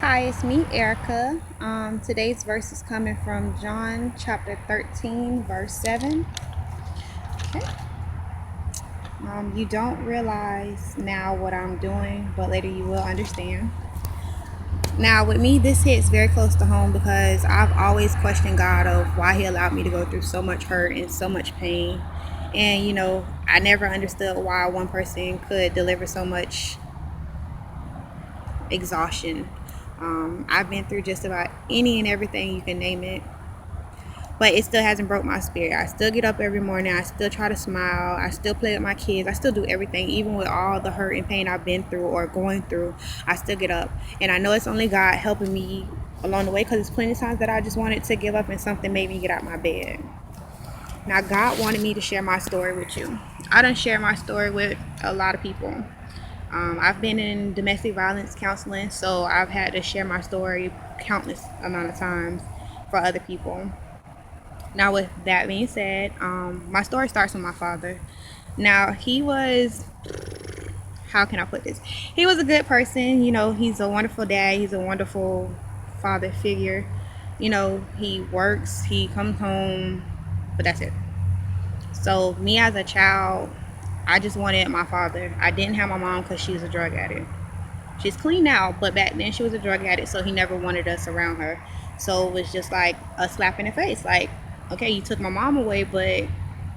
Hi, it's me, Erica. Today's verse is coming from John chapter 13, verse 7. Okay. You don't realize now what I'm doing, but later you will understand. Now, with me, this hits very close to home because I've always questioned God of why He allowed me to go through so much hurt and so much pain. And, I never understood why one person could deliver so much exhaustion. I've been through just about any and everything you can name it, but it still hasn't broke my spirit. I still get up every morning. I still try to smile. I still play with my kids. I still do everything, even with all the hurt and pain I've been through or going through. I still get up, and I know it's only God helping me along the way, because there's plenty of times that I just wanted to give up and something made me get out my bed. Now, God wanted me to share my story with you. I done share my story with a lot of people. I've been in domestic violence counseling, so I've had to share my story countless amount of times for other people. Now, with that being said, my story starts with my father. Now, he was, how can I put this? He was a good person. He's a wonderful dad. He's a wonderful father figure. He works, he comes home, but that's it. So, me as a child, I just wanted my father. I didn't have my mom because she was a drug addict. She's clean now, but back then she was a drug addict, so he never wanted us around her. So it was just like a slap in the face. Like, okay, you took my mom away, but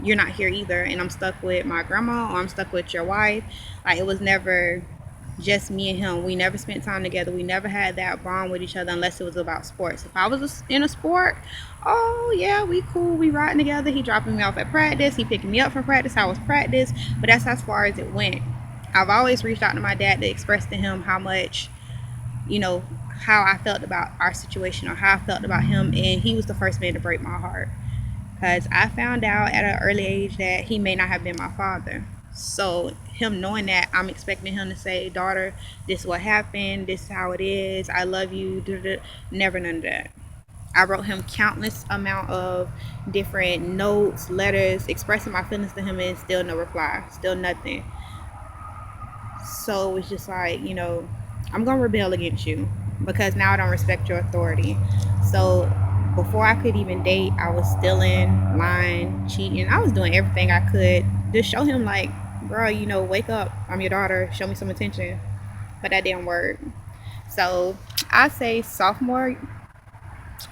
you're not here either, and I'm stuck with my grandma, or I'm stuck with your wife. Like, it was never just me and him. We never spent time together. We never had that bond with each other unless it was about sports. If I was in a sport, oh yeah, we cool. We riding together. He dropping me off at practice. He picking me up from practice. I was practice, but that's as far as it went. I've always reached out to my dad to express to him how much, you know, how I felt about our situation or how I felt about him, and he was the first man to break my heart, because I found out at an early age that he may not have been my father. So him knowing that, I'm expecting him to say, "Daughter, this is what happened. This is how it is. I love you." Never none of that. I wrote him countless amount of different notes, letters, expressing my feelings to him, and still no reply, still nothing. So it's just like, I'm gonna rebel against you because now I don't respect your authority. So before I could even date, I was stealing, lying, cheating. I was doing everything I could to show him, like, bro, wake up. I'm your daughter. Show me some attention. But that didn't work. So I say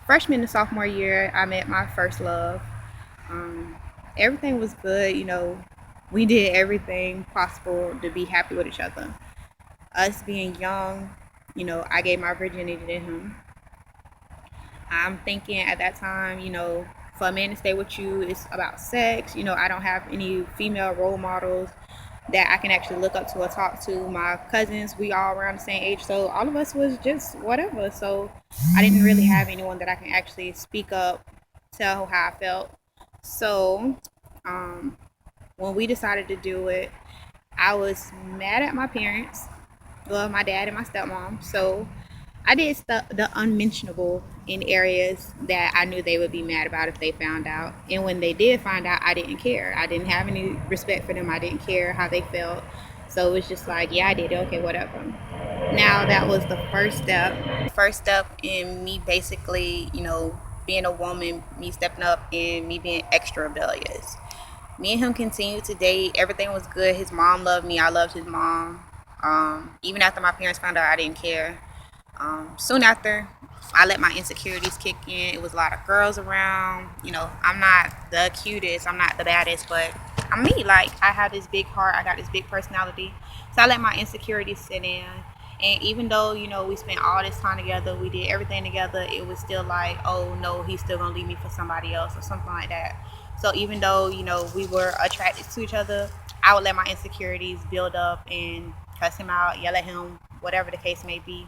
freshman to sophomore year, I met my first love. Um, Everything was good. We did everything possible to be happy with each other. Us being young, I gave my virginity to him. I'm thinking at that time, for a man to stay with you, it's about sex. I don't have any female role models that I can actually look up to or talk to. My cousins, we all around the same age, so all of us was just whatever. So I didn't really have anyone that I can actually speak up, tell how I felt. So um, when we decided to do it, I was mad at my parents, well, my dad and my stepmom. So I did the unmentionable in areas that I knew they would be mad about if they found out. And when they did find out, I didn't care. I didn't have any respect for them. I didn't care how they felt. So it was just like, yeah, I did it. Okay, whatever. Now that was the first step. First step in me basically, being a woman, me stepping up, and me being extra rebellious. Me and him continued to date. Everything was good. His mom loved me. I loved his mom. Even after my parents found out, I didn't care. Soon after, I let my insecurities kick in. It was a lot of girls around. I'm not the cutest, I'm not the baddest, but I'm me. Like, I have this big heart, I got this big personality. So I let my insecurities sit in. And even though, we spent all this time together, we did everything together, it was still like, oh no, he's still gonna leave me for somebody else or something like that. So even though, we were attracted to each other, I would let my insecurities build up and cuss him out, yell at him, whatever the case may be.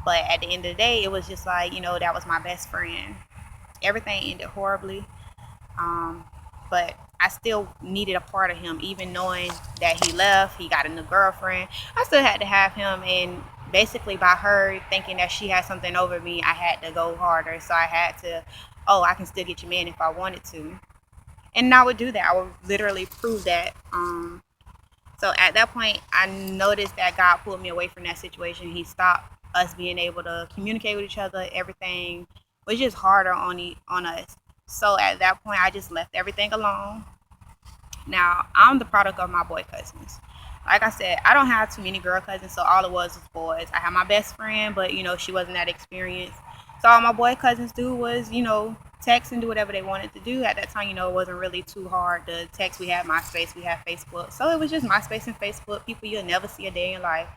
But at the end of the day, it was just like, that was my best friend. Everything ended horribly. But I still needed a part of him, even knowing that he left, he got a new girlfriend. I still had to have him. And basically, by her thinking that she had something over me, I had to go harder. So I had to, oh, I can still get your man if I wanted to. And I would do that. I would literally prove that. So at that point, I noticed that God pulled me away from that situation. He stopped us being able to communicate with each other, everything was just harder on us. So at that point, I just left everything alone. Now, I'm the product of my boy cousins. Like I said, I don't have too many girl cousins, so all it was boys. I had my best friend, but she wasn't that experienced. So all my boy cousins do was, text and do whatever they wanted to do. At that time, it wasn't really too hard to text. We had MySpace, we had Facebook. So it was just MySpace and Facebook, people you'll never see a day in your life.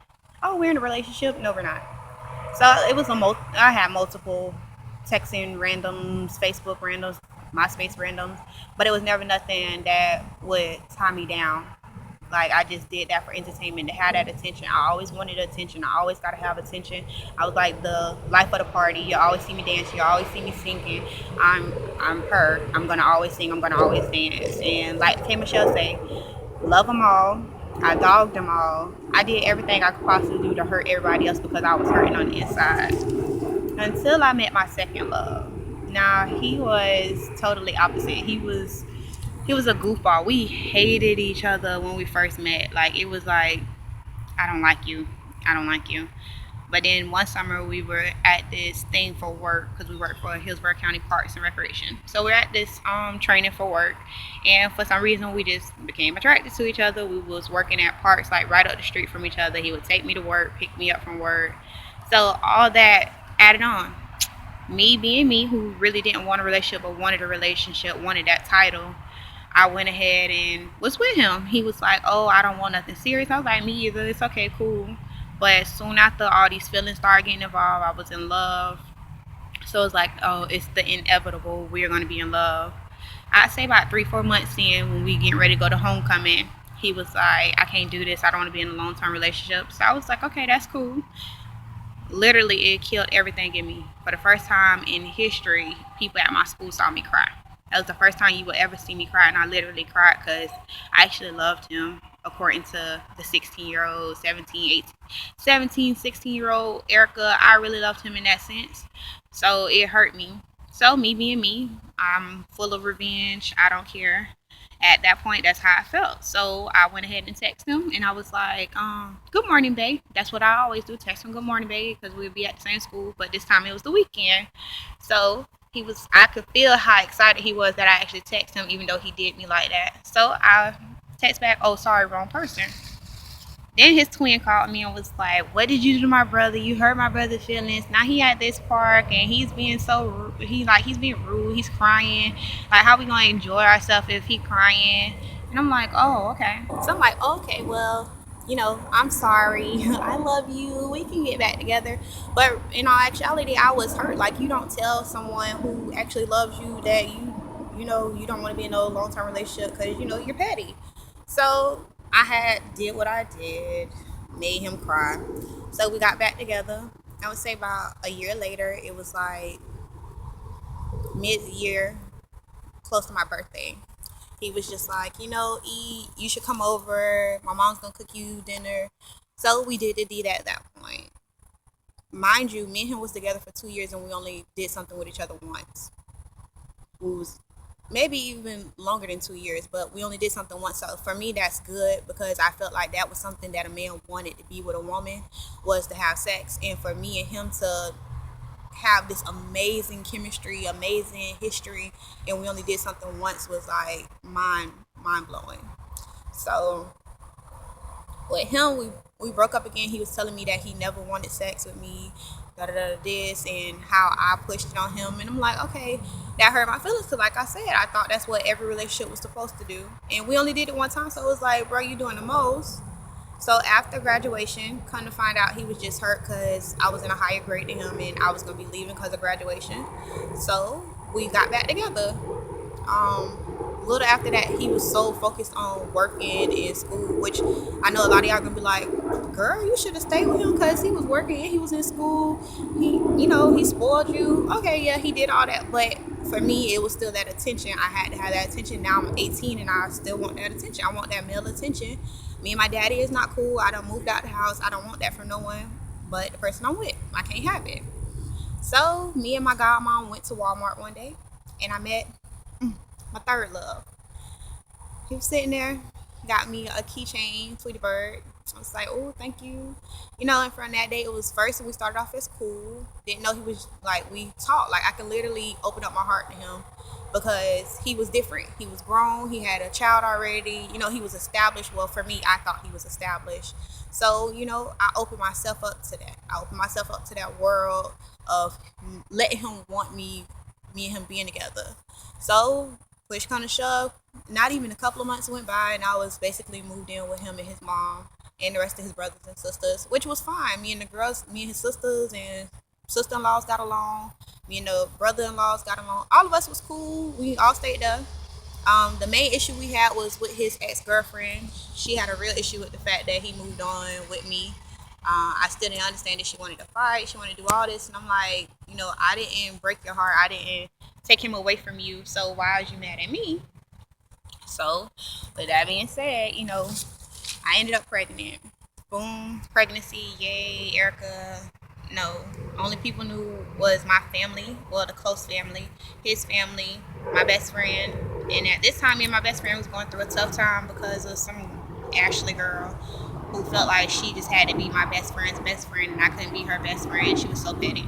Oh, we're in a relationship? No, we're not. So it was I had multiple texting randoms, Facebook randoms, MySpace randoms, but it was never nothing that would tie me down. Like, I just did that for entertainment, to have that attention. I always wanted attention. I always gotta have attention. I was like the life of the party. You always see me dancing. You always see me singing. I'm her. I'm gonna always sing. I'm gonna always dance. And like K Michelle say, love them all. I dogged them all. I did everything I could possibly do to hurt everybody else because I was hurting on the inside. Until I met my second love. Now, he was totally opposite. He was a goofball. We hated each other when we first met. Like, it was like, I don't like you. I don't like you. But then one summer we were at this thing for work because we worked for Hillsborough County Parks and Recreation. So we're at this training for work, and for some reason we just became attracted to each other. We was working at parks like right up the street from each other. He would take me to work, pick me up from work. So all that added on. Me being me, who really didn't want a relationship but wanted a relationship, wanted that title, I went ahead and was with him. He was like, oh, I don't want nothing serious. I was like, me either. It's okay, cool. But soon after all these feelings started getting involved, I was in love. So it's like, oh, it's the inevitable. We're going to be in love. I'd say about 3-4 months in, when we getting ready to go to homecoming, he was like, I can't do this. I don't want to be in a long-term relationship. So I was like, okay, that's cool. Literally, it killed everything in me. For the first time in history, people at my school saw me cry. That was the first time you would ever see me cry, and I literally cried because I actually loved him, according to the 16-year-old, 16-year-old Erica. I really loved him in that sense. So it hurt me. So me being me, I'm full of revenge. I don't care. At that point, that's how I felt. So I went ahead and texted him, and I was like, good morning, babe. That's what I always do, text him good morning, babe, because we'd be at the same school, but this time it was the weekend. So I could feel how excited he was that I actually texted him, even though he did me like that. So I text back, oh, sorry, wrong person. Then his twin called me and was like, what did you do to my brother? You hurt my brother's feelings. Now he at this park and he's being so rude. He's being rude. He's crying. Like, how we gonna enjoy ourselves if he crying? And I'm like, oh, okay. So I'm like, okay, well, I'm sorry. I love you. We can get back together. But in all actuality, I was hurt. Like, you don't tell someone who actually loves you that you don't want to be in a long-term relationship because, you're petty. So did what I did, made him cry. So we got back together. I would say about a year later, it was like mid-year, close to my birthday. He was just like, E, you should come over. My mom's gonna cook you dinner. So we did the deed at that point. Mind you, me and him was together for 2 years and we only did something with each other once. We was maybe even longer than 2 years, but we only did something once. So for me, that's good because I felt like that was something that a man wanted to be with a woman, was to have sex. And for me and him to have this amazing chemistry, amazing history, and we only did something once was like mind blowing. So with him, we broke up again. He was telling me that he never wanted sex with me, this, and how I pushed it on him. And I'm like, okay, that hurt my feelings because, like I said, I thought that's what every relationship was supposed to do. And we only did it one time, so it was like, bro, you doing the most. So after graduation, come to find out he was just hurt because I was in a higher grade than him and I was going to be leaving because of graduation. So we got back together. A little after that, he was so focused on working in school, which I know a lot of y'all gonna be like, girl, you should have stayed with him because he was working and he was in school. He spoiled you. Okay, yeah, he did all that. But for me, it was still that attention. I had to have that attention. Now I'm 18 and I still want that attention. I want that male attention. Me and my daddy is not cool. I done moved out the house. I don't want that from no one but the person I'm with. I can't have it. So me and my godmom went to Walmart one day and I met my third love. He was sitting there, got me a keychain, Tweety Bird. I was like, oh, thank you. You know, and from that day, it was first we started off as cool. Didn't know he was like, we talked. Like, I could literally open up my heart to him because he was different. He was grown. He had a child already. You know, he was established. Well, for me, I thought he was established. So, you know, I opened myself up to that. I opened myself up to that world of letting him want me and him being together. So, push kind of shove, not even a couple of months went by, and I was basically moved in with him and his mom and the rest of his brothers and sisters, which was fine. Me and his sisters and sister-in-laws got along. Me and the brother-in-laws got along. All of us was cool. We all stayed there. The main issue we had was with his ex-girlfriend. She had a real issue with the fact that he moved on with me. I still didn't understand that she wanted to fight. She wanted to do all this, and I'm like, you know, I didn't break your heart. I didn't take him away from you. So why is you mad at me? So, with that being said, you know, I ended up pregnant. Boom, pregnancy, yay, Erica. No, only people knew was my family, well, the close family, his family, my best friend. And at this time, me and my best friend was going through a tough time because of some Ashley girl who felt like she just had to be my best friend's best friend and I couldn't be her best friend. She was so petty.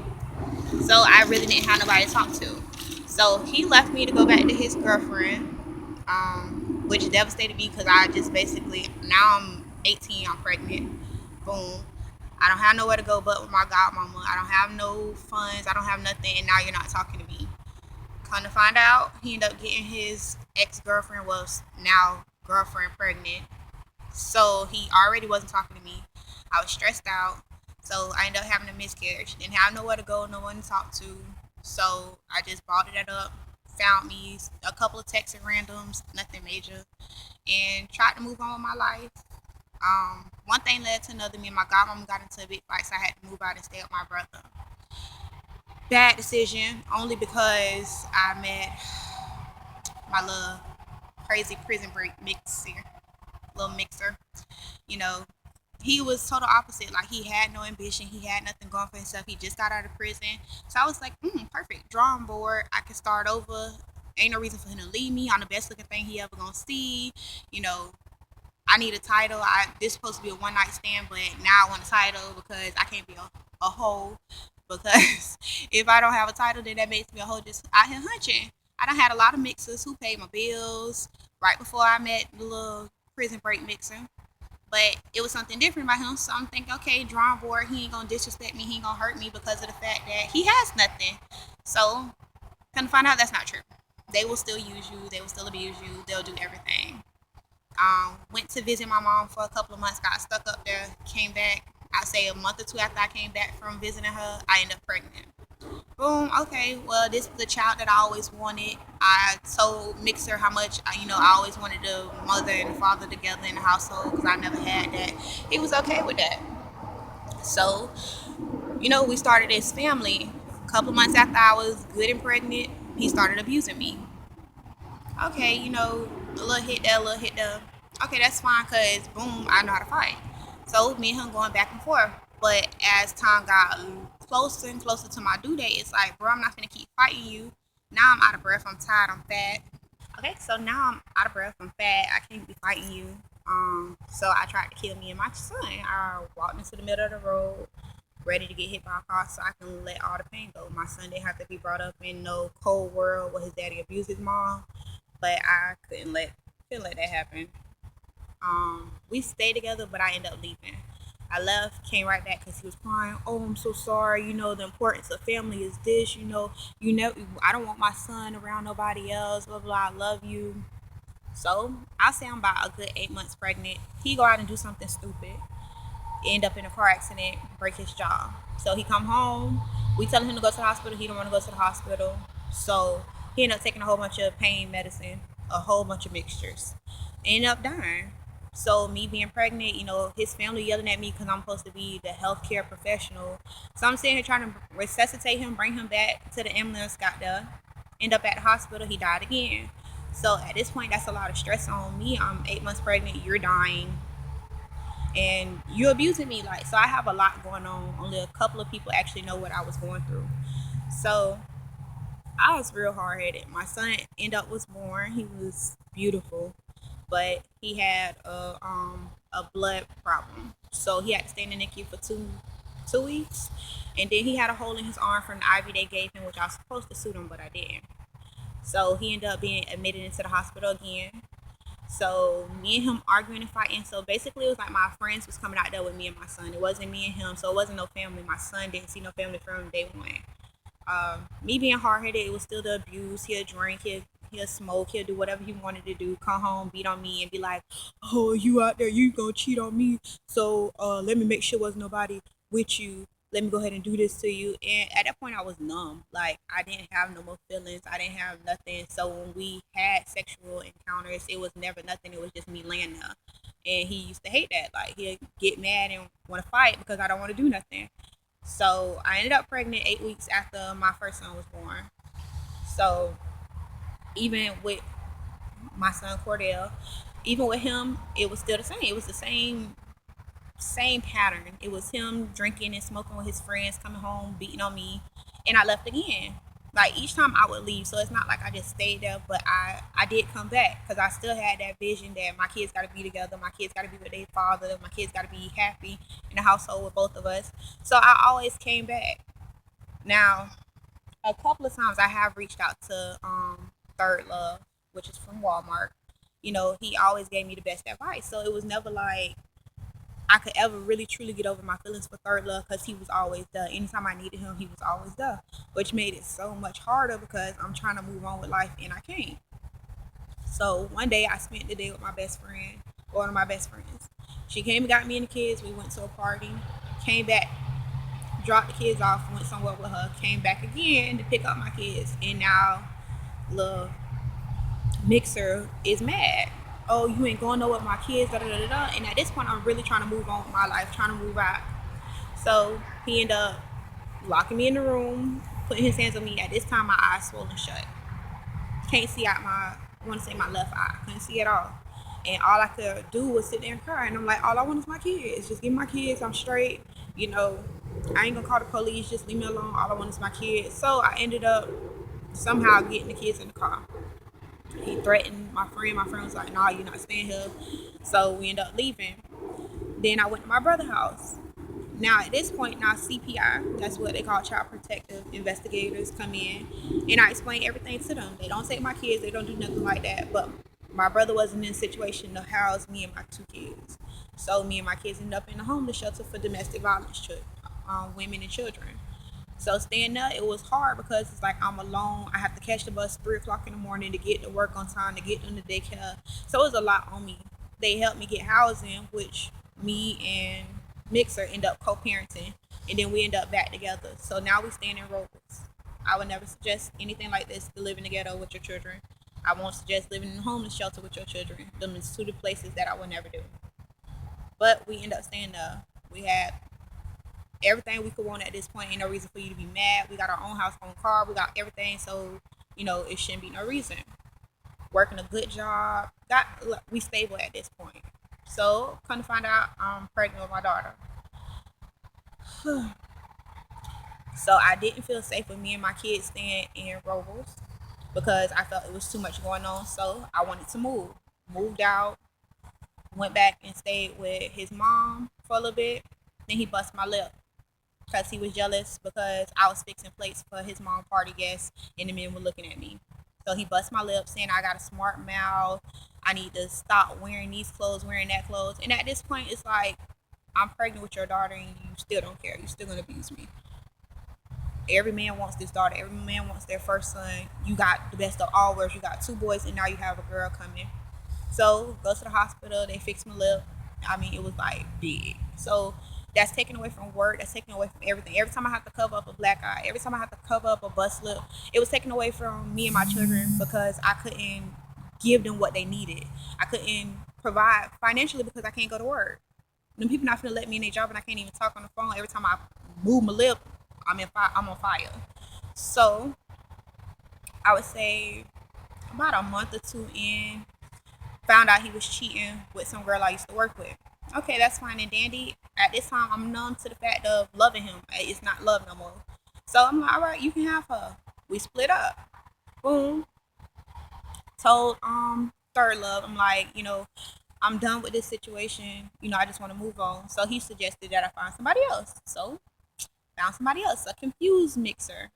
So I really didn't have nobody to talk to. So he left me to go back to his girlfriend, which devastated me because I just basically, now I'm 18, I'm pregnant. Boom. I don't have nowhere to go but with my godmama. I don't have no funds. I don't have nothing, and now you're not talking to me. Come to find out, he ended up getting his ex-girlfriend, was now girlfriend, pregnant. So he already wasn't talking to me. I was stressed out. So I ended up having a miscarriage. Didn't have nowhere to go, no one to talk to. So I just balled it up, found me a couple of texts and randoms, nothing major, and tried to move on with my life. One thing led to another. Me and my godmom got into a big fight, so I had to move out and stay with my brother. Bad decision, only because I met my little crazy prison break little mixer. You know, he was total opposite. Like, he had no ambition, he had nothing going for himself. He just got out of prison, so I was like, perfect, drawing board. I can start over. Ain't no reason for him to leave me. I'm the best looking thing he ever gonna see. You know, I need a title. This supposed to be a one night stand, but now I want a title because I can't be a hoe. Because if I don't have a title, then that makes me a hoe just out here hunching. I done had a lot of mixers who paid my bills right before I met the little prison break mixer. But it was something different about him. So I'm thinking, okay, drawing board, he ain't gonna disrespect me, he ain't gonna hurt me because of the fact that he has nothing. So, kind of find out that's not true. They will still use you, they will still abuse you, they'll do everything. Went to visit my mom for a couple of months, got stuck up there, came back. I'd say a month or two after I came back from visiting her, I ended up pregnant. Boom, okay, well, this is the child that I always wanted. I told Mixer how much, I always wanted the mother and the father together in the household because I never had that. He was okay with that. So, we started as family. A couple of months after I was good and pregnant, he started abusing me. Okay, a little hit there, a little hit there. Okay, that's fine because, boom, I know how to fight. So, me and him going back and forth. But as time got closer and closer to my due date, it's like, bro, I'm not going to keep fighting you. Now I'm out of breath, I'm tired, I'm fat. Okay, so now I'm out of breath, I'm fat, I can't be fighting you. So I tried to kill me and my son. I walked into the middle of the road, ready to get hit by a car so I can let all the pain go. My son didn't have to be brought up in no cold world where his daddy abused his mom, but I couldn't let that happen. We stayed together, but I ended up leaving. I left, came right back because he was crying. Oh, I'm so sorry. The importance of family is this. I don't want my son around nobody else. Blah blah. I love you. So I'll say I'm about a good 8 months pregnant. He go out and do something stupid, end up in a car accident, break his jaw. So he come home. We tell him to go to the hospital. He don't want to go to the hospital. So he ended up taking a whole bunch of pain medicine, a whole bunch of mixtures. Ended up dying. So me being pregnant, his family yelling at me because I'm supposed to be the healthcare professional. So I'm sitting here trying to resuscitate him, bring him back to the ambulance, got there. End up at the hospital, he died again. So at this point, that's a lot of stress on me. I'm 8 months pregnant, you're dying, and you're abusing me. So I have a lot going on. Only a couple of people actually know what I was going through. So I was real hard headed. My son was born. He was beautiful. but he had a blood problem, so he had to stay in the NICU for two weeks, and then he had a hole in his arm from the IV they gave him, which I was supposed to sue him, but I didn't. So he ended up being admitted into the hospital again. So me and him arguing and fighting. So basically, it was like my friends was coming out there with me and my son. It wasn't me and him, so it wasn't no family. My son didn't see no family from day one. Me being hard headed, it was still the abuse. He'll drink, he'll smoke, he'll do whatever he wanted to do. Come home, beat on me, and be like, "Oh, you out there, you gonna cheat on me? So let me make sure wasn't nobody with you. Let me go ahead and do this to you." And at that point, I was numb. Like I didn't have no more feelings. I didn't have nothing. So when we had sexual encounters, it was never nothing. It was just me laying there. And he used to hate that. Like he'd get mad and want to fight because I don't want to do nothing. So I ended up pregnant 8 weeks after my first son was born. So even with my son Cordell, even with him, it was still the same. It was the same pattern. It was him drinking and smoking with his friends, coming home, beating on me, and I left again. Like each time I would leave, so it's not like I just stayed there, but I did come back because I still had that vision that my kids got to be together, my kids got to be with their father, my kids got to be happy in the household with both of us. So I always came back. Now, a couple of times I have reached out to Third Love, which is from Walmart. You know, he always gave me the best advice, so it was never like I could ever really truly get over my feelings for Third Love because he was always there. Anytime I needed him, he was always there, which made it so much harder because I'm trying to move on with life and I can't. So one day I spent the day with my best friend, one of my best friends. She came and got me and the kids. We went to a party, came back, dropped the kids off, went somewhere with her, came back again to pick up my kids, and now Love Mixer is mad. Oh, you ain't going nowhere with my kids, da da da da. And at this point, I'm really trying to move on with my life, trying to move out. So he ended up locking me in the room, putting his hands on me. At this time, my eyes swollen shut. Can't see out my, I want to say my left eye. Couldn't see at all. And all I could do was sit there and cry. And I'm like, all I want is my kids. Just give me my kids. I'm straight. You know, I ain't gonna call the police. Just leave me alone. All I want is my kids. So I ended up somehow getting the kids in the car. He threatened my friend. My friend was like, "Nah, you're not staying here." So we ended up leaving. Then I went to my brother's house. Now at this point, now CPI, that's what they call child protective investigators, come in, and I explain everything to them. They don't take my kids. They don't do nothing like that. But my brother wasn't in a situation to house me and my two kids. So me and my kids ended up in a homeless shelter for domestic violence, women and children. So staying there, it was hard because it's like I'm alone. I have to catch the bus 3 o'clock in the morning to get to work on time to get them to daycare. So it was a lot on me. They helped me get housing, which me and Mixer end up co-parenting, and then we end up back together. So now we stand in Robles. I would never suggest anything like this to live in the ghetto with your children. I won't suggest living in a homeless shelter with your children. Them is two of the places that I would never do. But we end up staying there. We had everything we could want at this point. Ain't no reason for you to be mad. We got our own house, own car. We got everything, so it shouldn't be no reason. Working a good job. We stable at this point. So come to find out, I'm pregnant with my daughter. So I didn't feel safe with me and my kids staying in Robles because I felt it was too much going on. So I wanted to move. Moved out. Went back and stayed with his mom for a little bit. Then he bust my lip because he was jealous because I was fixing plates for his mom party guests and the men were looking at me. So he bust my lip saying I got a smart mouth. I need to stop wearing these clothes, wearing that clothes. And at this point, it's like, I'm pregnant with your daughter and you still don't care. You still gonna abuse me. Every man wants this daughter. Every man wants their first son. You got the best of all worlds. You got two boys and now you have a girl coming. So go to the hospital. They fixed my lip. I mean, it was like big. So that's taken away from work. That's taken away from everything. Every time I have to cover up a black eye, every time I have to cover up a bust lip, it was taken away from me and my children because I couldn't give them what they needed. I couldn't provide financially because I can't go to work. Them people not gonna let me in their job and I can't even talk on the phone. Every time I move my lip, I'm on fire. So I would say about a month or two in, found out he was cheating with some girl I used to work with. Okay, that's fine and dandy. At this time, I'm numb to the fact of loving him. It's not love no more. So I'm like, all right, you can have her. We split up. Boom. Told third love. I'm like, I'm done with this situation. I just want to move on. So he suggested that I find somebody else. So found somebody else, a confused mixer.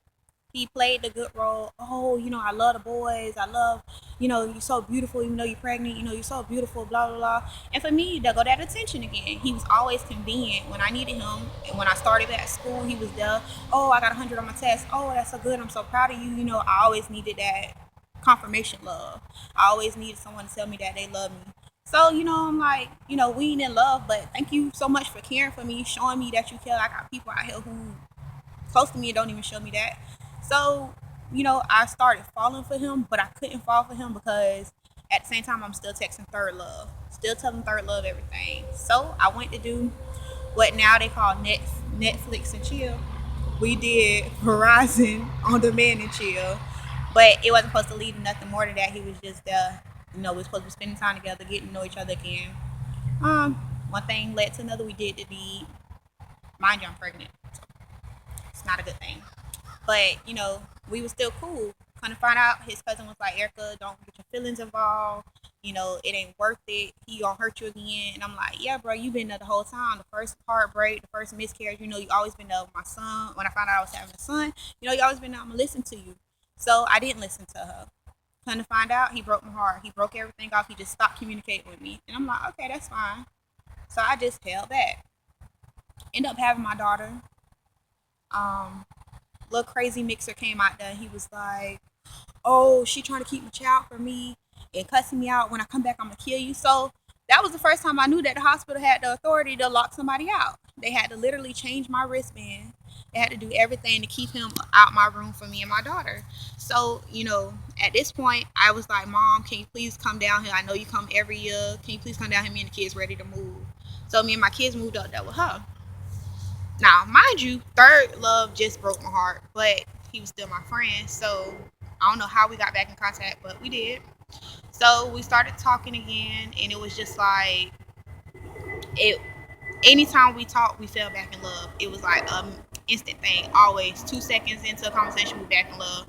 He played the good role. Oh, I love the boys. I love, you're so beautiful, even though you're pregnant. You're so beautiful, blah, blah, blah. And for me, there go that attention again. He was always convenient when I needed him. And when I started at school, he was there. Oh, I got 100 on my test. Oh, that's so good. I'm so proud of you. I always needed that confirmation love. I always needed someone to tell me that they love me. So, I'm like, we ain't in love, but thank you so much for caring for me, showing me that you care. I got people out here who close to me and don't even show me that. So, I started falling for him, but I couldn't fall for him because at the same time, I'm still texting Third Love, still telling Third Love everything. So, I went to do what now they call Netflix and chill. We did Verizon on demand and chill, but it wasn't supposed to lead to nothing more than that. He was just we were supposed to be spending time together, getting to know each other again. Um, One thing led to another. We did the deed. Mind you, I'm pregnant. It's not a good thing. But, we were still cool. Kind of find out his cousin was like, Erica, don't get your feelings involved. It ain't worth it. He gonna hurt you again. And I'm like, yeah, bro, you been there the whole time. The first heartbreak, the first miscarriage, you always been there with my son. When I found out I was having a son, you always been there. I'm gonna listen to you. So I didn't listen to her. Kind of find out, he broke my heart. He broke everything off. He just stopped communicating with me. And I'm like, okay, that's fine. So I just held back. End up having my daughter. Um, Little crazy mixer came out there. He was like, "Oh, she trying to keep my child from me and cussing me out. When I come back, I'm gonna kill you." So that was the first time I knew that the hospital had the authority to lock somebody out. They had to literally change my wristband. They had to do everything to keep him out my room for me and my daughter. So, at this point, I was like, Mom, can you please come down here? I know you come every year. Can you please come down here? Me and the kids ready to move. So me and my kids moved up there with her. Now, mind you, Third Love just broke my heart, but he was still my friend. So I don't know how we got back in contact, but we did. So we started talking again, and it was just like it. Anytime we talked, we fell back in love. It was like instant thing. Always 2 seconds into a conversation, we back in love.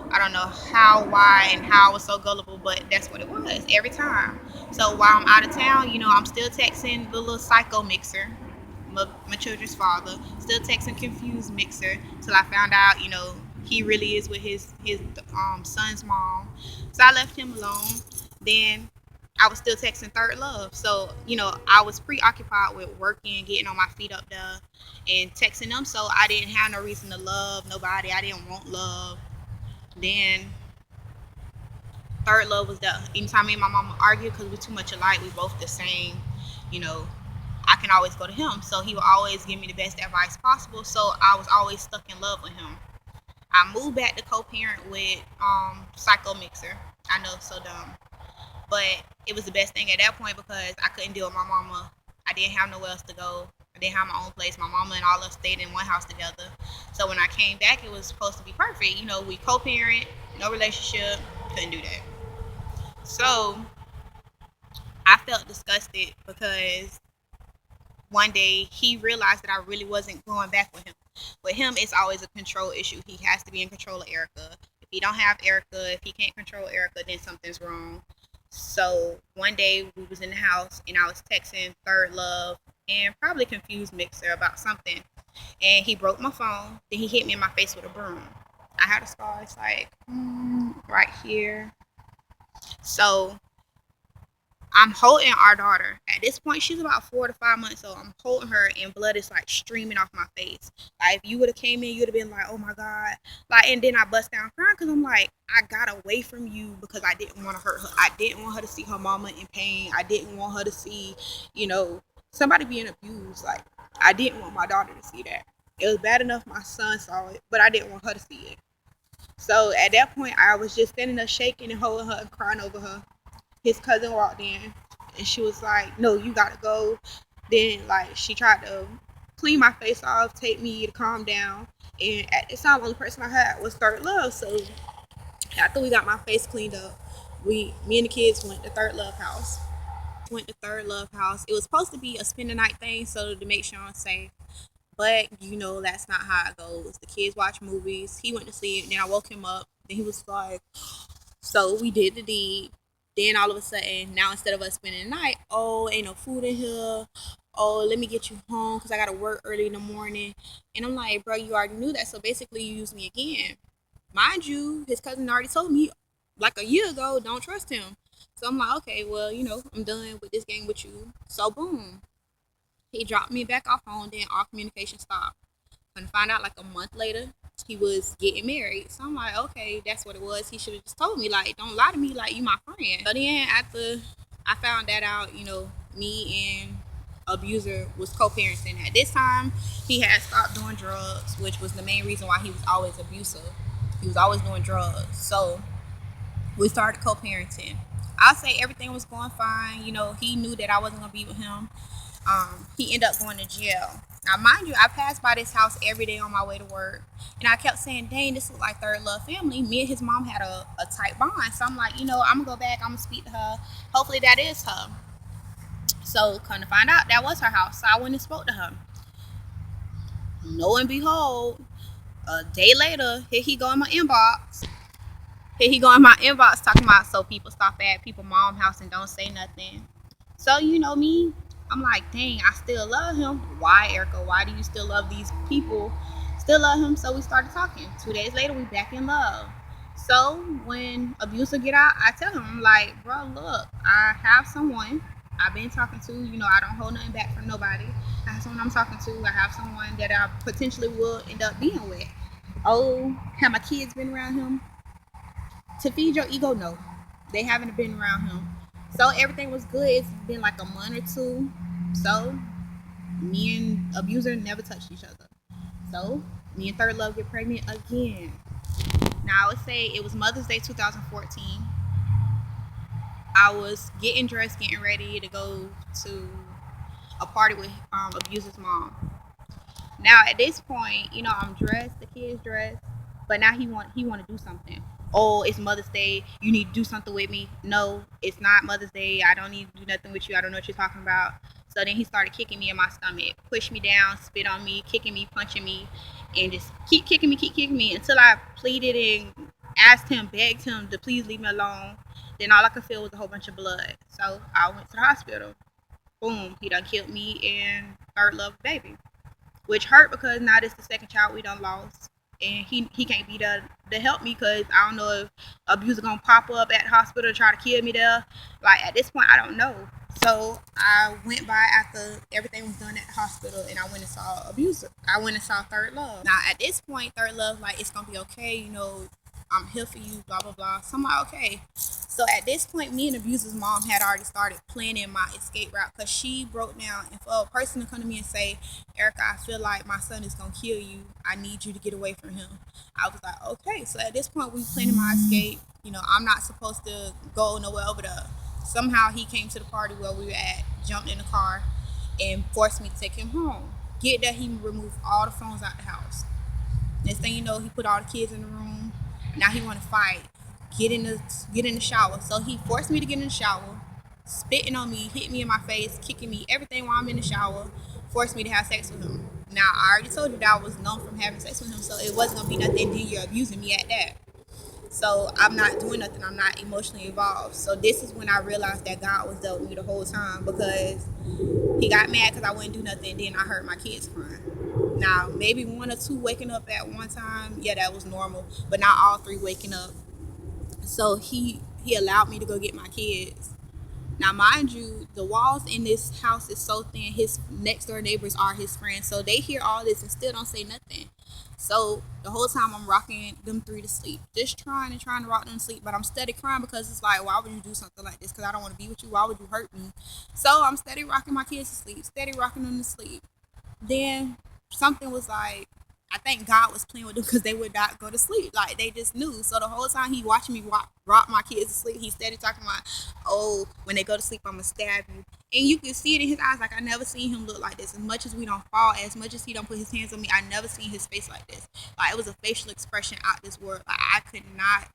I don't know how, why, and how I was so gullible, but that's what it was every time. So while I'm out of town, I'm still texting the little psycho mixer, my children's father, still texting confused mixer till I found out, he really is with his son's mom. So I left him alone. Then I was still texting Third Love. So, I was preoccupied with working, getting on my feet up there and texting them. So I didn't have no reason to love nobody. I didn't want love. Then Third Love was there. Anytime me and my mama argue because we're too much alike, we both the same, you know, I can always go to him. So he would always give me the best advice possible. So I was always stuck in love with him. I moved back to co-parent with Psycho Mixer. I know it's so dumb. But it was the best thing at that point because I couldn't deal with my mama. I didn't have nowhere else to go. I didn't have my own place. My mama and all of us stayed in one house together. So when I came back, it was supposed to be perfect. We co-parent, no relationship, couldn't do that. So I felt disgusted because one day he realized that I really wasn't going back with him. With him, it's always a control issue. He has to be in control of Erica. If he don't have Erica, if he can't control Erica, then something's wrong. So one day we was in the house and I was texting Third Love and probably confused Mixer about something. And he broke my phone. Then he hit me in my face with a broom. I had a scar. It's like right here. So I'm holding our daughter. At this point, she's about 4 to 5 months old. I'm holding her, and blood is like streaming off my face. Like if you would have came in, you'd have been like, "Oh my god!" Like, and then I bust down crying because I'm like, I got away from you because I didn't want to hurt her. I didn't want her to see her mama in pain. I didn't want her to see, somebody being abused. Like I didn't want my daughter to see that. It was bad enough my son saw it, but I didn't want her to see it. So at that point, I was just standing there shaking and holding her and crying over her. His cousin walked in and she was like, "No, you gotta go." Then like she tried to clean my face off, take me to calm down. And at this time, the only person I had was Third Love. So after we got my face cleaned up, me and the kids went to Third Love house. It was supposed to be a spend the night thing, so to make sure I'm safe. But that's not how it goes. The kids watch movies. He went to sleep. Then I woke him up. Then he was like, so we did the deed. Then all of a sudden, now instead of us spending the night, oh, ain't no food in here. Oh, let me get you home because I gotta work early in the morning. And I'm like, bro, you already knew that. So basically, you used me again. Mind you, his cousin already told me like a year ago, don't trust him. So I'm like, okay, well, I'm done with this game with you. So boom, he dropped me back off home. Then all communication stopped. And find out like a month later, he was getting married. So I'm like, okay, that's what it was. He should have just told me, like, don't lie to me, like you my friend. So then after I found that out, me and abuser was co-parenting. At this time, he had stopped doing drugs, which was the main reason why he was always abusive. He was always doing drugs. So we started co-parenting. I'll say everything was going fine. He knew that I wasn't gonna be with him. He ended up going to jail. Now, mind you, I passed by this house every day on my way to work, and I kept saying, "Dang, this looks like Third Love family." Me and his mom had a tight bond, so I'm like, I'm gonna go back. I'm gonna speak to her. Hopefully, that is her. So, come to find out, that was her house. So I went and spoke to her. Lo and behold, a day later, here he go in my inbox. Here he go in my inbox talking about, so people stop at people mom house and don't say nothing. So me, I'm like, dang, I still love him. Why, Erica? Why do you still love these people? Still love him. So we started talking. 2 days later, we back in love. So when abuser get out, I tell him, I'm like, bro, look, I have someone I've been talking to. I don't hold nothing back from nobody. I have someone I'm talking to. I have someone that I potentially will end up being with. Oh, have my kids been around him? To feed your ego, no. They haven't been around him. So everything was good. It's been like a month or two. So me and abuser never touched each other. So me and Third Love get pregnant again. Now I would say it was Mother's Day 2014. I was getting dressed, getting ready to go to a party with abuser's mom. Now at this point, I'm dressed, the kid's dressed, but now he want to do something. Oh, it's Mother's Day. You need to do something with me. No, it's not Mother's Day. I don't need to do nothing with you. I don't know what you're talking about. So then he started kicking me in my stomach, pushed me down, spit on me, kicking me, punching me, and just keep kicking me until I pleaded and asked him, begged him to please leave me alone. Then all I could feel was a whole bunch of blood. So I went to the hospital. Boom, he done killed me and Third Love baby, which hurt because now this is the second child we done lost, and he can't be there to help me because I don't know if abuser gonna pop up at the hospital to try to kill me there. Like at this point, I don't know. So I went by after everything was done at the hospital, and I went and saw abuser. I went and saw Third Love. Now at this point, Third Love like it's gonna be okay. I'm here for you. Blah blah blah. So I'm like, okay. So at this point, me and abuser's mom had already started planning my escape route because she broke down, and for a person to come to me and say, Erica, I feel like my son is gonna kill you. I need you to get away from him. I was like, okay. So at this point, we planning my escape. I'm not supposed to go nowhere over there. Somehow he came to the party where we were at, jumped in the car, and forced me to take him home. Get that he removed all the phones out the house. Next thing you know, he put all the kids in the room. Now he want to fight. Get in the shower. So he forced me to get in the shower, spitting on me, hit me in my face, kicking me, everything while I'm in the shower, forced me to have sex with him. Now I already told you that I was known from having sex with him, so it wasn't gonna be nothing. Then you're abusing me at that. So I'm not doing nothing. I'm not emotionally involved. So this is when I realized that God was there with me the whole time because he got mad because I wouldn't do nothing. Then I heard my kids crying. Now maybe one or two waking up at one time, yeah, that was normal. But not all three waking up. So he allowed me to go get my kids. Now, mind you, the walls in this house is so thin. His next door neighbors are his friends, so they hear all this and still don't say nothing. So the whole time I'm rocking them three to sleep, just trying to rock them to sleep. But I'm steady crying because it's like, why would you do something like this? Because I don't want to be with you. Why would you hurt me? So I'm steady rocking my kids to sleep, steady rocking them to sleep. Then something was like, I think God was playing with them because they would not go to sleep. Like they just knew. So the whole time he watching me rock my kids to sleep, he steady talking about, oh, when they go to sleep, I'm gonna stab you. And you can see it in his eyes. Like I never seen him look like this. As much as we don't fall, as much as he don't put his hands on me, I never seen his face like this. Like it was a facial expression out this world. Like I could not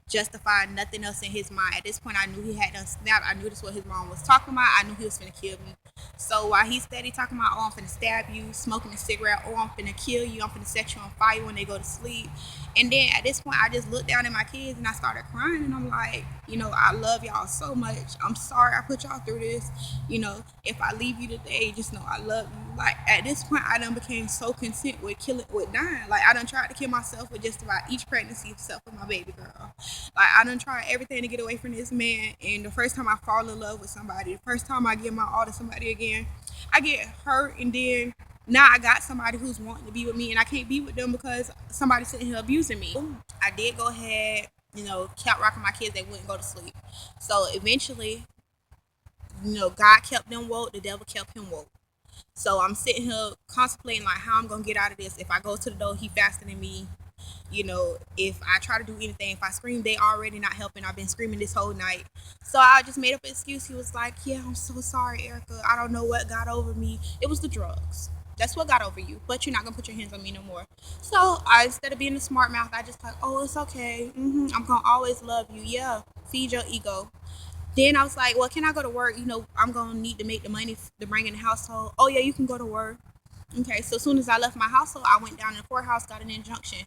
justify nothing else in his mind. At this point, I knew he had done snapped. I knew this is what his mom was talking about. I knew he was finna kill me. So while he's steady talking about, oh, I'm finna stab you, smoking a cigarette, oh, I'm finna kill you, I'm finna set you on fire when they go to sleep, And then at this point, I just looked down at my kids and I started crying. And I'm like, I love y'all so much. I'm sorry I put y'all through this. If I leave you today, just know I love you. Like at this point, I done became so content with dying. Like I done tried to kill myself with just about each pregnancy except for my baby girl. Like I done tried everything to get away from this man. And the first time I fall in love with somebody, the first time I give my all to somebody again, I get hurt. And then now I got somebody who's wanting to be with me, and I can't be with them because somebody's sitting here abusing me. I did go ahead, kept rocking my kids. They wouldn't go to sleep. So eventually, God kept them woke. The devil kept him woke. So I'm sitting here contemplating like how I'm gonna get out of this. If I go to the door, he faster than me. If I try to do anything, if I scream, they already not helping. I've been screaming this whole night. So I just made up an excuse. He was like, yeah, I'm so sorry, Erica. I don't know what got over me. It was the drugs. That's what got over you. But you're not going to put your hands on me no more. So instead of being a smart mouth, I just like, oh, it's okay. I'm going to always love you. Yeah. Feed your ego. Then I was like, well, can I go to work? I'm going to need to make the money to bring in the household. Oh, yeah, you can go to work. Okay, so as soon as I left my household, I went down to the courthouse, got an injunction.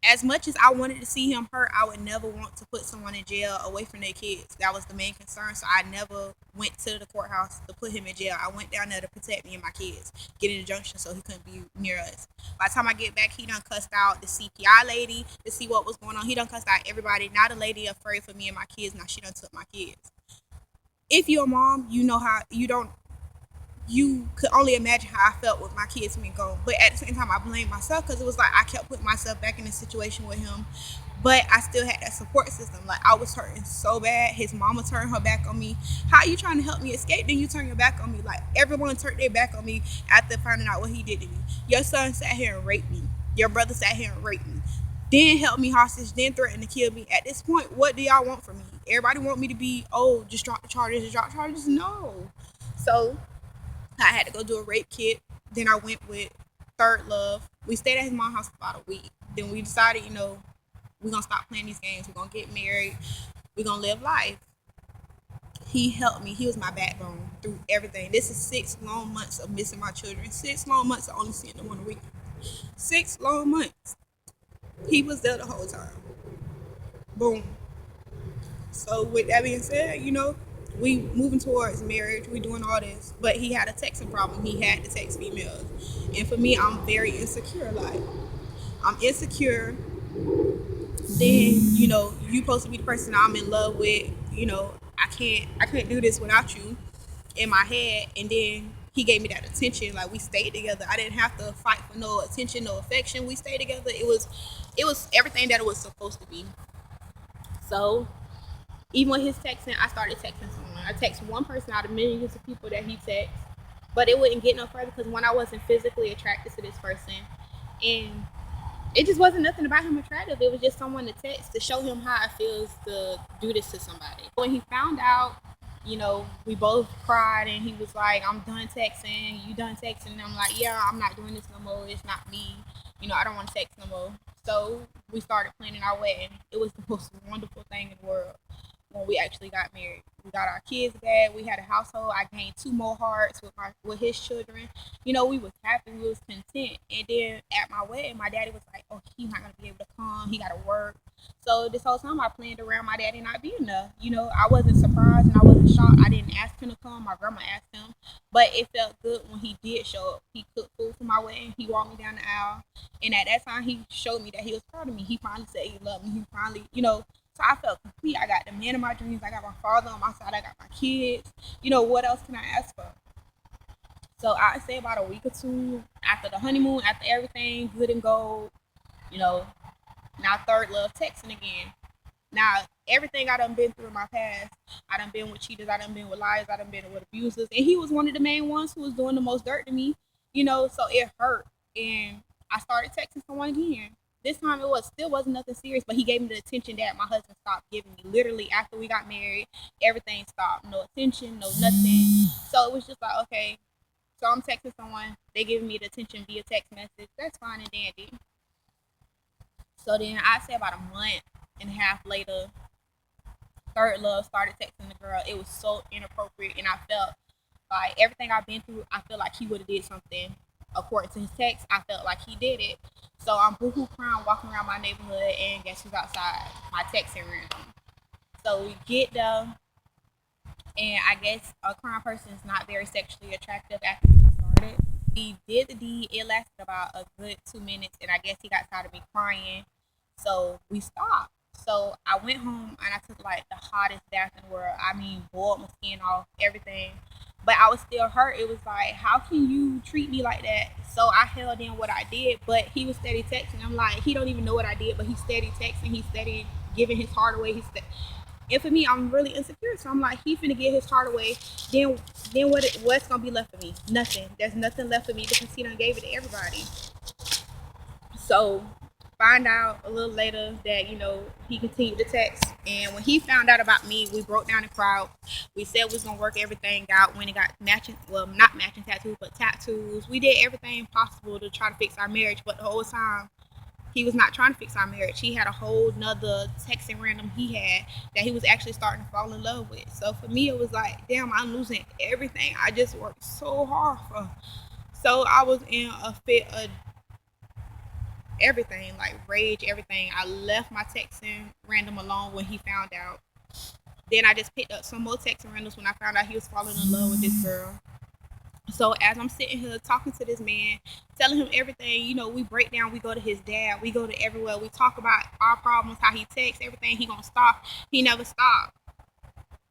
As much as I wanted to see him hurt, I would never want to put someone in jail away from their kids. That was the main concern. So I never went to the courthouse to put him in jail. I went down there to protect me and my kids, get an injunction so he couldn't be near us. By the time I get back, he done cussed out the CPI lady to see what was going on. He done cussed out everybody. Now the lady afraid for me and my kids. Now she done took my kids. If you're a mom, you know how you could only imagine how I felt with my kids being gone. But at the same time, I blamed myself because it was like I kept putting myself back in the situation with him. But I still had that support system. Like I was hurting so bad. His mama turned her back on me. How are you trying to help me escape? Then you turn your back on me. Like everyone turned their back on me after finding out what he did to me. Your son sat here and raped me. Your brother sat here and raped me. Then held me hostage. Then threatened to kill me. At this point, what do y'all want from me? Everybody want me to be, oh, just drop the charges, just drop charges. No. So I had to go do a rape kit. Then I went with Third Love. We stayed at his mom's house for about a week. Then we decided, we're going to stop playing these games. We're going to get married. We're going to live life. He helped me. He was my backbone through everything. This is 6 long months of missing my children. 6 long months of only seeing them 1 week. 6 long months. He was there the whole time. Boom. So with that being said, we moving towards marriage. We doing all this, but he had a texting problem. He had to text females, and for me, I'm very insecure. Like I'm insecure. Then you supposed to be the person I'm in love with. I can't do this without you in my head. And then he gave me that attention. Like we stayed together. I didn't have to fight for no attention, no affection. We stayed together. It was everything that it was supposed to be. So even with his texting, I started texting someone. I text one person out of millions of people that he texts, but it wouldn't get no further because when I wasn't physically attracted to this person, and it just wasn't nothing about him attractive. It was just someone to text to show him how it feels to do this to somebody. When he found out, we both cried, and he was like, "I'm done texting. You done texting?" And I'm like, "Yeah, I'm not doing this no more. It's not me. I don't want to text no more." So we started planning our wedding. It was the most wonderful thing in the world when we actually got married. We got our kids back. We had a household. I gained 2 more hearts with his children. We was happy. We was content. And then at my wedding, my daddy was like, "Oh, he's not gonna be able to come. He gotta work." So this whole time I planned around my daddy not being there. I wasn't surprised and I wasn't shocked. I didn't ask him to come. My grandma asked him, but it felt good when he did show up. He cooked food for my wedding. He walked me down the aisle, and at that time he showed me that he was proud of me. He finally said he loved me. He finally, so I felt complete. I got the man of my dreams. I got my father on my side. I got my kids. What else can I ask for? So I'd say about a week or two after the honeymoon, after everything good and gold, you know, now Third Love texting again. Now everything I done been through in my past, I done been with cheaters, I done been with liars, I done been with abusers, and he was one of the main ones who was doing the most dirt to me, so it hurt. And I started texting someone again. This time it still wasn't nothing serious, but he gave me the attention that my husband stopped giving me. Literally after we got married, everything stopped. No attention, no nothing. So it was just like, okay. So I'm texting someone, they giving me the attention via text message. That's fine and dandy. So then I say about a month and a half later, Third Love started texting the girl. It was so inappropriate, and I felt like everything I've been through, I feel like he would have did something according to his text. I felt like he did it. So I'm boohoo crying, walking around my neighborhood, and guess who's outside? My texting random. So we get there, and I guess a crime person is not very sexually attractive after we started. We did the deed. It lasted about a good 2 minutes, and I guess he got tired of me crying, so we stopped. So I went home and I took like the hottest bath in the world. I mean, boiled my skin off, everything. But I was still hurt. It was like, how can you treat me like that? So I held in what I did, but he was steady texting. I'm like, he don't even know what I did, but he's steady texting. He's steady giving his heart away. And for me, I'm really insecure, so I'm like, he finna get his heart away. Then, what's gonna be left for me? Nothing. There's nothing left for me because he done gave it to everybody. So, find out a little later that he continued to text. And when he found out about me, we broke down the crowd. We said we was gonna work everything out. When it got matching, well, not matching tattoos, but tattoos. We did everything possible to try to fix our marriage, but the whole time he was not trying to fix our marriage. He had a whole nother texting random he had that he was actually starting to fall in love with. So for me, it was like, damn, I'm losing everything I just worked so hard for. So I was in a fit of everything, like rage, everything. I left my texting random alone when he found out. Then I just picked up some more texting randoms when I found out he was falling in love with this girl. So as I'm sitting here talking to this man, telling him everything, we break down, we go to his dad, we go to everywhere, we talk about our problems, how he texts, everything, he gonna stop. He never stopped.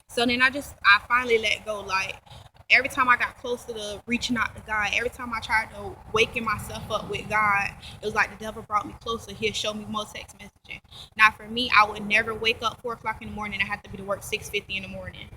So then I finally let go. Like every time I got closer to reaching out to God, every time I tried to waking myself up with God, it was like the devil brought me closer. He'll show me more text messaging. Now for me, I would never wake up 4 o'clock in the morning. I had to be to work 6:50 in the morning.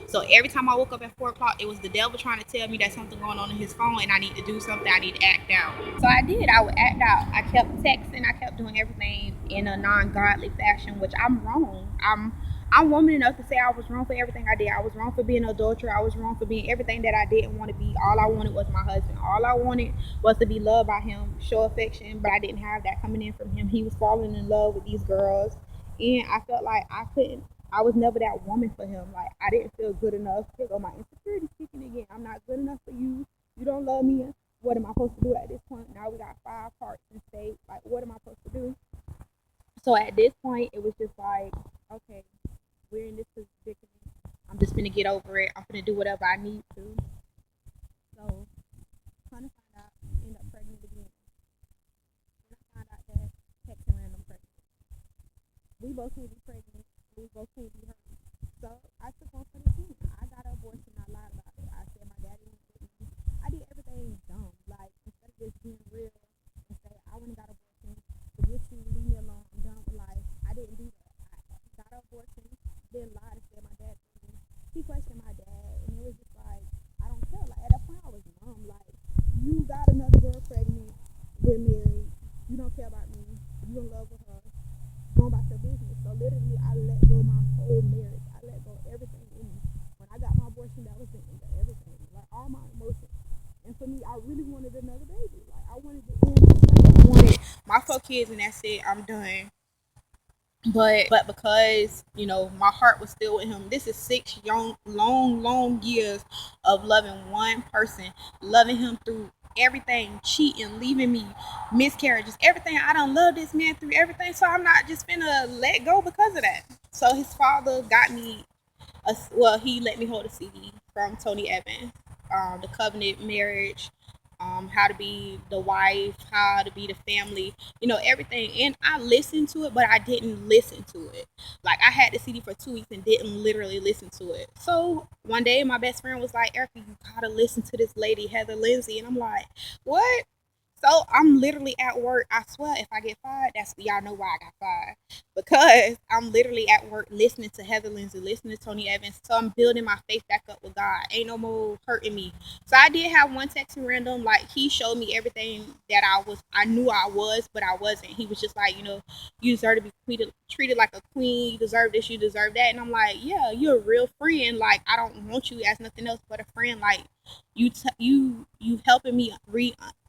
So every time I woke up at 4 o'clock, it was the devil trying to tell me that something going on in his phone and I need to do something. I need to act out. So I did. I would act out. I kept texting. I kept doing everything in a non-godly fashion, which I'm wrong. I'm woman enough to say I was wrong for everything I did. I was wrong for being an adulterer. I was wrong for being everything that I didn't want to be. All I wanted was my husband. All I wanted was to be loved by him, show affection, but I didn't have that coming in from him. He was falling in love with these girls, and I felt like I couldn't. I was never that woman for him. Like I didn't feel good enough. Here go my insecurity speaking again. I'm not good enough for you. You don't love me. What am I supposed to do at this point? Now we got 5 parts in state. Like what am I supposed to do? So at this point, it was just like, okay, we're in this predicament. I'm just gonna get over it. I'm gonna do whatever I need to. So, kind of find out, end up pregnant again. When I find out that texting random pregnant, we both can't be pregnant. We both can't be hurt. So I took on for the team. I got an abortion. I lied about it. I said my daddy went with me. I did everything dumb. Like instead of just being real and say I went and got an abortion. Forget you. Leave me alone. I'm done with life. I didn't do that. I got an abortion. Then lied and said my dad. He questioned my dad, and it was just like I don't care. Like at that point, I was numb. Like you got another girl pregnant. We're married. You don't care about me. You in love with her. Go about your business. So literally, I let go my whole marriage. I let go everything in me. When I got my abortion, that was the end of everything. Like all my emotions. And for me, I really wanted another baby. Like I wanted to end my life. I wanted my 4 kids, and that's it. I'm done. But because my heart was still with him. This is 6 long years of loving one person, loving him through everything, cheating, leaving me, miscarriages, everything. I don't love this man through everything, so I'm not just gonna let go because of that. So his father got me he let me hold a CD from Tony Evans, the covenant marriage, how to be the wife, how to be the family, everything. And I listened to it, but I didn't listen to it. Like I had the CD for 2 weeks and didn't literally listen to it. So one day my best friend was like, Erica, you gotta listen to this lady, Heather Lindsay. And I'm like, what? So I'm literally at work. I swear, if I get fired, that's y'all know why I got fired. Because I'm literally at work listening to Heather Lindsay, listening to Tony Evans. So I'm building my faith back up with God. Ain't no more hurting me. So I did have one texting random. Like he showed me everything that I knew I was, but I wasn't. He was just like, you deserve to be treated like a queen. You deserve this. You deserve that. And I'm like, yeah, you're a real friend. Like I don't want you as nothing else but a friend. Like you helping me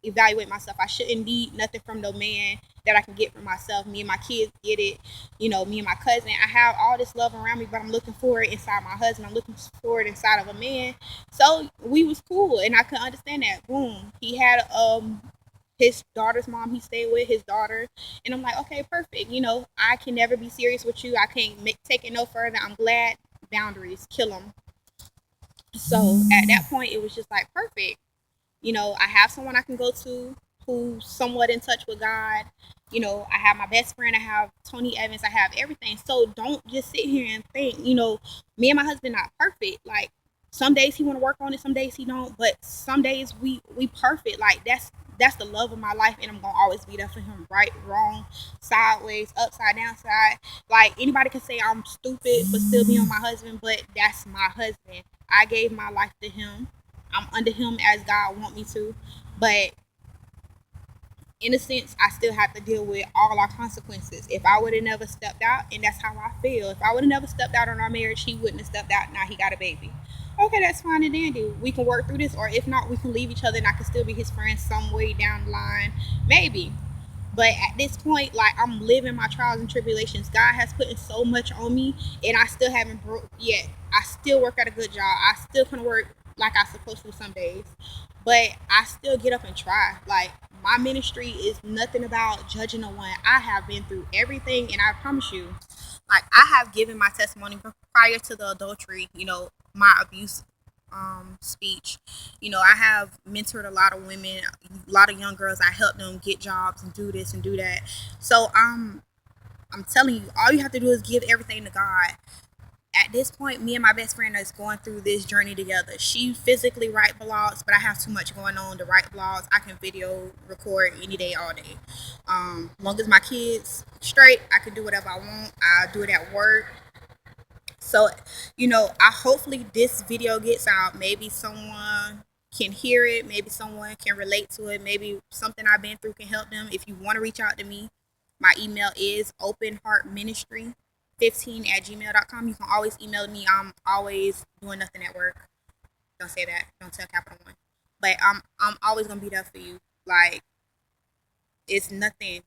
evaluate myself. I shouldn't need nothing from no man that I can get from myself. Me and my kids get it. Me and my cousin. I have all this love around me, but I'm looking for it inside my husband. I'm looking for it inside of a man. So we was cool, and I could understand that. Boom. He had his daughter's mom he stayed with, his daughter. And I'm like, okay, perfect. I can never be serious with you. I can't take it no further. I'm glad. Boundaries, kill them. So at that point, it was just like perfect. I have someone I can go to who's somewhat in touch with God. I have my best friend. I have Tony Evans. I have everything. So don't just sit here and think, me and my husband not perfect. Like some days he want to work on it, some days he don't. But some days we perfect. Like that's the love of my life, and I'm gonna always be there for him. Right, wrong, sideways, upside down, side. Like anybody can say I'm stupid for still being my husband, but that's my husband. I gave my life to him. I'm under him as God want me to. But in a sense, I still have to deal with all our consequences. If I would have never stepped out, and that's how I feel. If I would have never stepped out on our marriage, he wouldn't have stepped out. Now he got a baby. Okay, that's fine and dandy. We can work through this, or if not, we can leave each other, and I can still be his friend some way down the line, maybe. But at this point, like I'm living my trials and tribulations. God has put in so much on me, and I still haven't broke yet. I still work at a good job. I still can work like I supposed to some days, but I still get up and try. Like my ministry is nothing about judging no one. I have been through everything, and I promise you, like I have given my testimony prior to the adultery. My abuse speech. I have mentored a lot of women, a lot of young girls. I help them get jobs and do this and do that. So I'm telling you, all you have to do is give everything to God. At this point, me and my best friend is going through this journey together. She physically write blogs, but I have too much going on to write blogs. I can video record any day, all day. Long as my kids straight, I can do whatever I want. I do it at work. So, I hopefully this video gets out. Maybe someone can hear it. Maybe someone can relate to it. Maybe something I've been through can help them. If you want to reach out to me, my email is openheartministry15@gmail.com. You can always email me. I'm always doing nothing at work. Don't say that. Don't tell Capital One. But I'm always gonna be there for you. Like it's nothing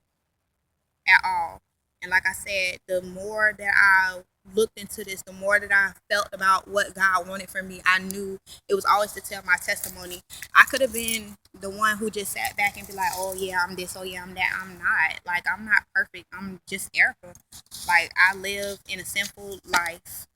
at all. And like I said, the more that I looked into this, the more that I felt about what God wanted from me, I knew it was always to tell my testimony. I could have been the one who just sat back and be like, oh yeah, I'm this, oh yeah, I'm that. I'm not. Like, I'm not perfect. I'm just Erica. Like, I live in a simple life,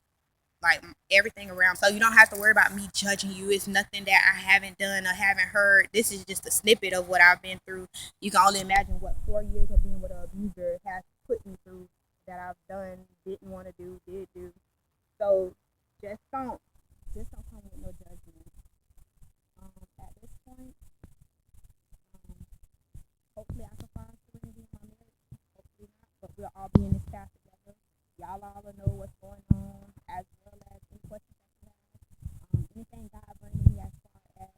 like everything around. So you don't have to worry about me judging you. It's nothing that I haven't done or haven't heard. This is just a snippet of what I've been through. You can only imagine what 4 years of being with an abuser has put me through, that I've done, didn't want to do, did do. So just don't come with no judgment. At this point, um, hopefully I can find serenity in my marriage. Hopefully not, but we'll all be in this path together. Y'all all will know what's going on, as well as any questions that you have. Anything God brings me as far as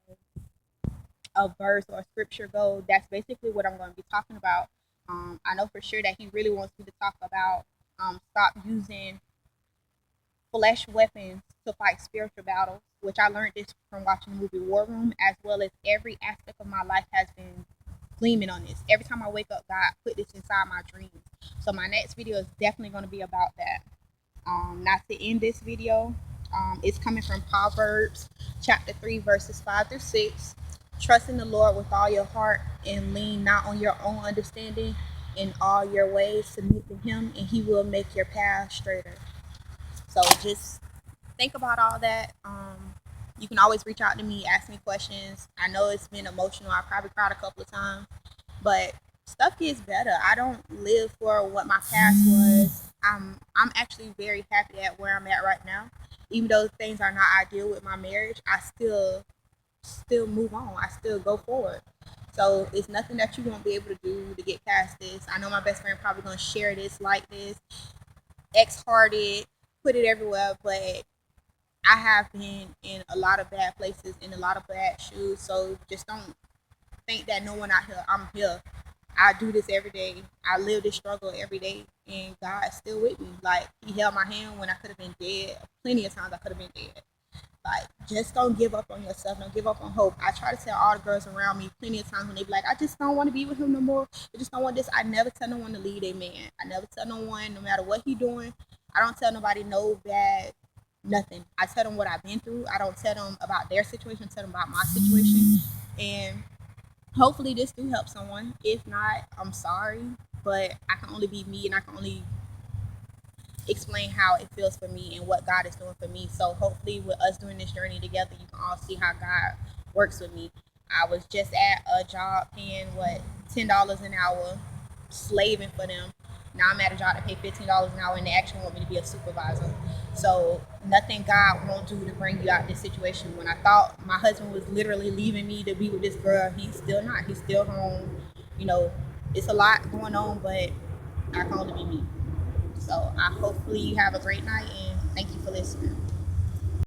a verse or a scripture go, that's basically what I'm going to be talking about. I know for sure that He really wants me to talk about stop using flesh weapons to fight spiritual battles, which I learned this from watching the movie War Room, as well as every aspect of my life has been gleaming on this. Every time I wake up, God put this inside my dreams. So my next video is definitely going to be about that. Not to end this video, it's coming from Proverbs chapter 3, verses 5 through 6. Trust in the Lord with all your heart and lean not on your own understanding. In all your ways, submit to Him, and He will make your path straighter. So just think about all that. You can always reach out to me, ask me questions. I know it's been emotional. I probably cried a couple of times, but stuff gets better. I don't live for what my past was. I'm actually very happy at where I'm at right now. Even though things are not ideal with my marriage, I still move on. I still go forward. So it's nothing that you won't be able to do to get past this. I know my best friend probably gonna share this, like this, X hearted, put it everywhere, but I have been in a lot of bad places, in a lot of bad shoes. So just don't think that no one out here. I'm here. I do this every day. I live this struggle every day, and God's still with me. Like He held my hand when I could have been dead. Plenty of times I could have been dead. Like, just don't give up on yourself. Don't give up on hope. I try to tell all the girls around me plenty of times when they be like, I just don't want to be with him no more. I just don't want this. I never tell no one to leave a man. I never tell no one, no matter what he doing. I don't tell nobody no bad, nothing. I tell them what I've been through. I don't tell them about their situation. I tell them about my situation. And Hopefully this do help someone. If not, I'm sorry, but I can only be me, and I can only explain how it feels for me and what God is doing for me. So hopefully with us doing this journey together, you can all see how God works with me. I was just at a job paying what, $10 an hour, slaving for them. Now I'm at a job that pay $15 an hour, and they actually want me to be a supervisor. So nothing God won't do to bring you out of this situation. When I thought my husband was literally leaving me to be with this girl, he's still not. He's still home. You know, it's a lot going on, but I can only be me. So I hopefully you have a great night, and thank you for listening.